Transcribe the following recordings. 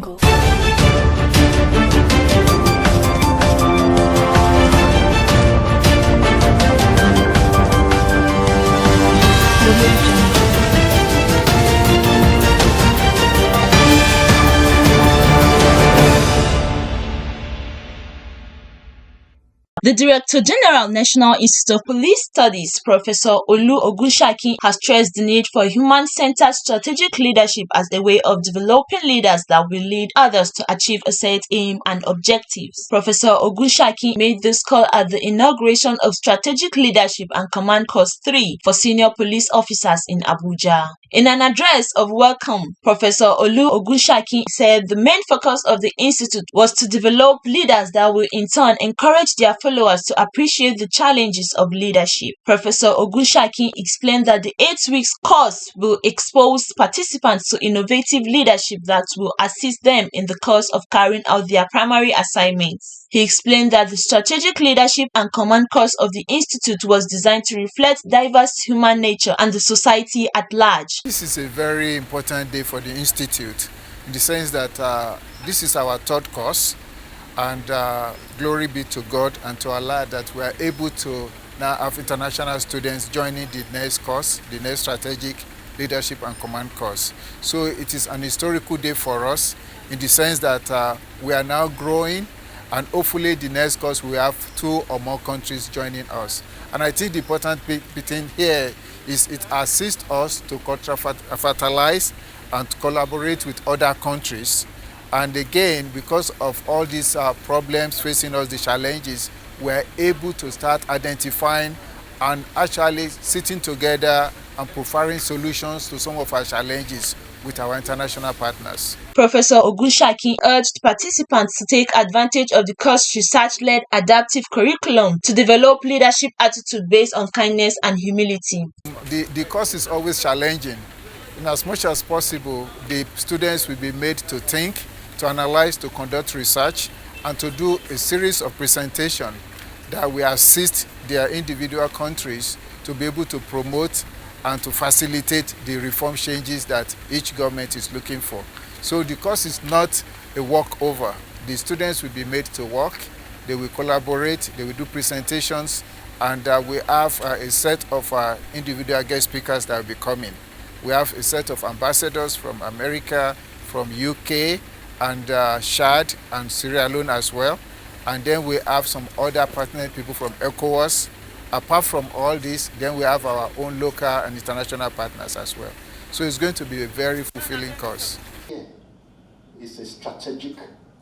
jungle. The Director General, National Institute of Police Studies, Professor Ogunsak, has stressed the need for human-centered strategic leadership as a way of developing leaders that will lead others to achieve a set aim and objectives. Professor Ogunsak made this call at the inauguration of Strategic Leadership and Command Course 3 for senior police officers in Abuja. In an address of welcome, Professor Ogunsak said the main focus of the institute was to develop leaders that will in turn encourage their followers to appreciate the challenges of leadership. Professor Ogunsak explained that the 8 weeks course will expose participants to innovative leadership that will assist them in the course of carrying out their primary assignments. He explained that the Strategic Leadership and Command course of the institute was designed to reflect diverse human nature and the society at large. This is a very important day for the institute in the sense that this is our third course, and glory be to God and to Allah that we are able to now have international students joining the next course, the next Strategic Leadership and Command course. So it is an historical day for us in the sense that we are now growing, and hopefully the next course we have 2 or more countries joining us. And I think the important thing here is it assists us to fertilize and collaborate with other countries. And again, because of all these problems facing us, the challenges, we're able to start identifying and actually sitting together and providing solutions to some of our challenges with our international partners. Professor Ogunsak urged participants to take advantage of the course research-led adaptive curriculum to develop leadership attitude based on kindness and humility. The course is always challenging. In as much as possible, the students will be made to think, to analyze, to conduct research, and to do a series of presentations that will assist their individual countries to be able to promote and to facilitate the reform changes that each government is looking for. So the course is not a walkover. The students will be made to work, they will collaborate, they will do presentations, and we have a set of individual guest speakers that will be coming. We have a set of ambassadors from America, from UK, and Chad and Sierra Leone as well. And then we have some other partner people from ECOWAS. Apart from all this, then we have our own local and international partners as well. So it's going to be a very fulfilling course. It's a strategic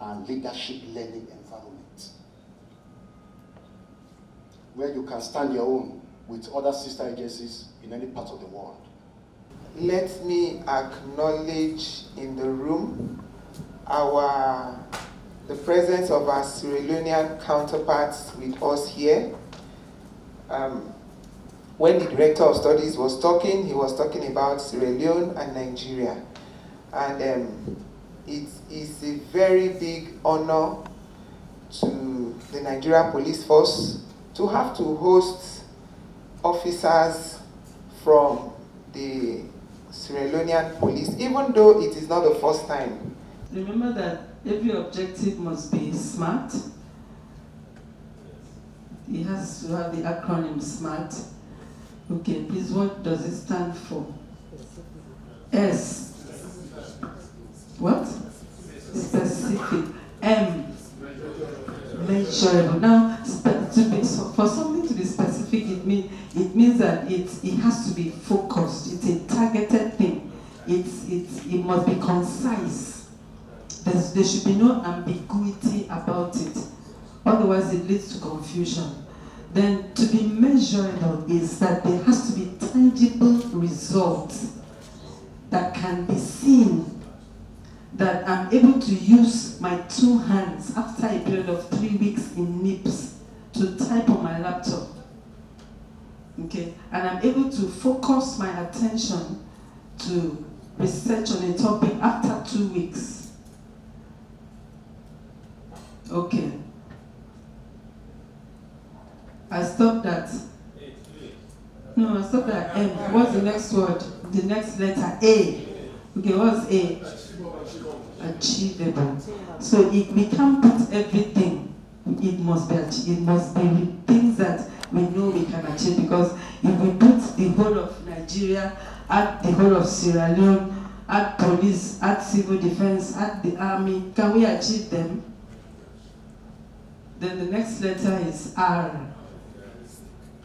and leadership learning environment where you can stand your own with other sister agencies in any part of the world. Let me acknowledge in the room the presence of our Sierra Leonean counterparts with us here. When the Director of Studies was talking, he was talking about Sierra Leone and Nigeria. And it is a very big honor to the Nigeria Police Force to have to host officers from the Sierra Leonean police, even though it is not the first time. Remember that every objective must be SMART. It has to have the acronym SMART. Okay, please, what does it stand for? S. What? Specific. M. Measurable. Now, for something to be specific, it means that it has to be focused. It's a targeted thing. It must be concise. There should be no ambiguity about it. Otherwise, it leads to confusion. Then, to be measurable is that there has to be tangible results that can be seen, that I'm able to use my 2 hands after a period of 3 weeks in NIPS to type on my laptop. Okay, and I'm able to focus my attention to research on a topic after 2 weeks. Okay. I stopped at. No, I stopped at M. What's the next word? The next letter, A. Okay, what's A? achievable. So if we can't put everything, it must be things that we know we can achieve, because if we put the whole of Nigeria, add the whole of Sierra Leone, add police, add civil defense, add the army, can we achieve them? Then the next letter is R,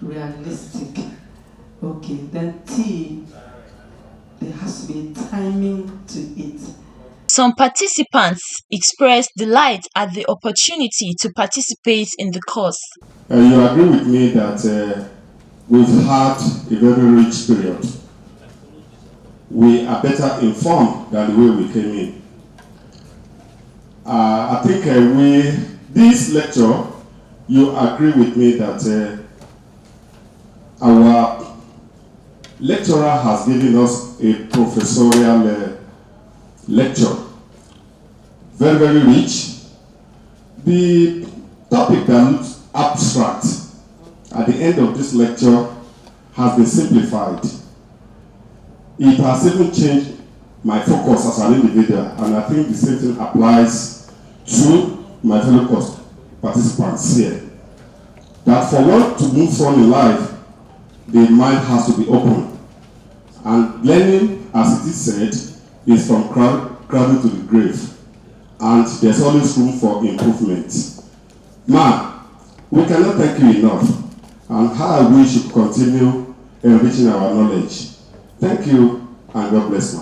realistic. Okay, then T, there has to be timing to it. Some participants expressed delight at the opportunity to participate in the course. You agree with me that we've had a very rich period. We are better informed than the way we came in. I think this lecture, you agree with me that our lecturer has given us a professorial lecture. Very, very rich. The topic that looks abstract at the end of this lecture has been simplified. It has even changed my focus as an individual, and I think the same thing applies to my fellow course participants here. That for one to move on in life, the mind has to be open. And learning, as it is said, is from cradle to the grave. And there's always room for improvement. Ma, we cannot thank you enough. And how I wish you could continue enriching our knowledge. Thank you, and God bless you.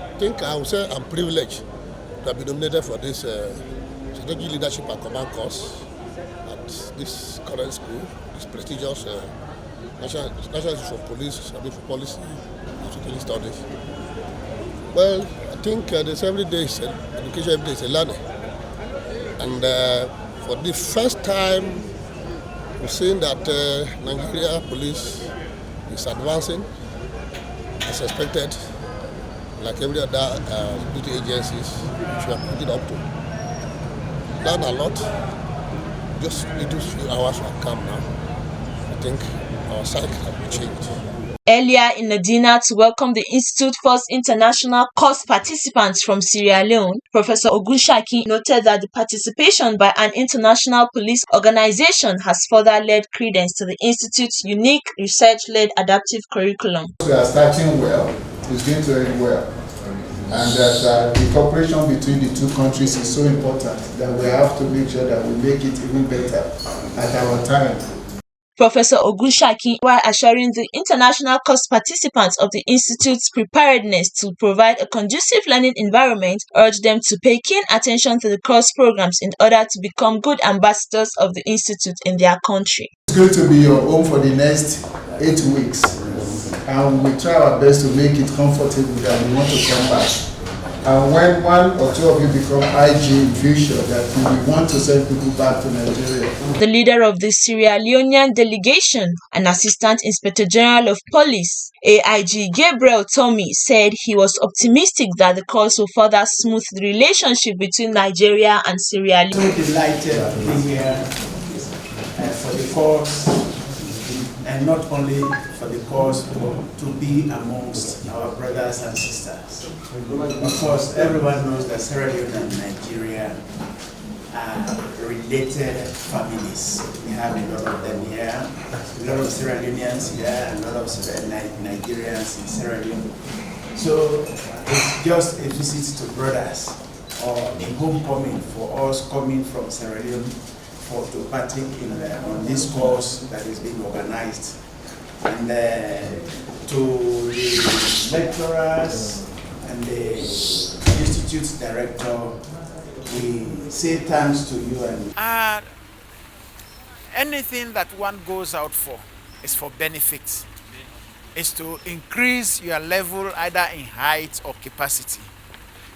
I think I would say I'm privileged to have been nominated for this strategic leadership and command course at this current school, this prestigious National Institute of Police, for Policy and Strategic Studies. Well, I think there's every day, education every day is a learning. And for the first time, we've seen that Nigeria police is advancing as expected, like every other duty agencies which we are putting up to. Learn a lot. Just little few hours will come now. I think our cycle has changed. Earlier in the dinner to welcome the Institute First International course participants from Sierra Leone, Professor Ogunsak noted that the participation by an international police organization has further led credence to the Institute's unique research-led adaptive curriculum. We are starting well, it's going to end well, and that the cooperation between the two countries is so important that we have to make sure that we make it even better at our time. Professor Ogunsak, while assuring the international course participants of the Institute's preparedness to provide a conducive learning environment, urged them to pay keen attention to the course programs in order to become good ambassadors of the Institute in their country. It's going to be your home for the next 8 weeks, and we try our best to make it comfortable that we want to come back. And when one or two of you become IG in future, that we want to send people back to Nigeria. The leader of the Sierra Leonean delegation, an Assistant Inspector General of Police, AIG Gabriel Tommy, said he was optimistic that the course will further smooth the relationship between Nigeria and Sierra Leone. So delighted to be here for the course, and not only for the cause, but to be amongst our brothers and sisters. Of course, everyone knows that Sierra Leone and Nigeria are related families. We have a lot of them here, a lot of Sierra Leoneans here, and a lot of Nigerians in Sierra Leone. So it's just a visit to brothers, or a homecoming for us coming from Sierra Leone to partake on this course that is being organized. And to the lecturers and the institute's director, we say thanks to you. And anything that one goes out for is for benefits. Is to increase your level either in height or capacity.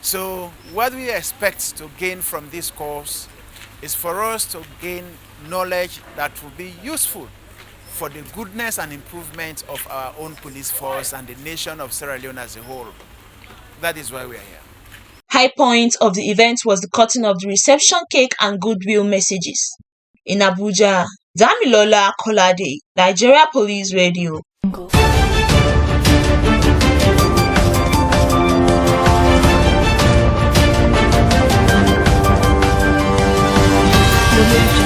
So what we expect to gain from this course is for us to gain knowledge that will be useful for the goodness and improvement of our own police force and the nation of Sierra Leone as a whole. That is why we are here. High point of the event was the cutting of the reception cake and goodwill messages. In Abuja, Damilola Kolade, Nigeria Police Radio. Audio Jungle.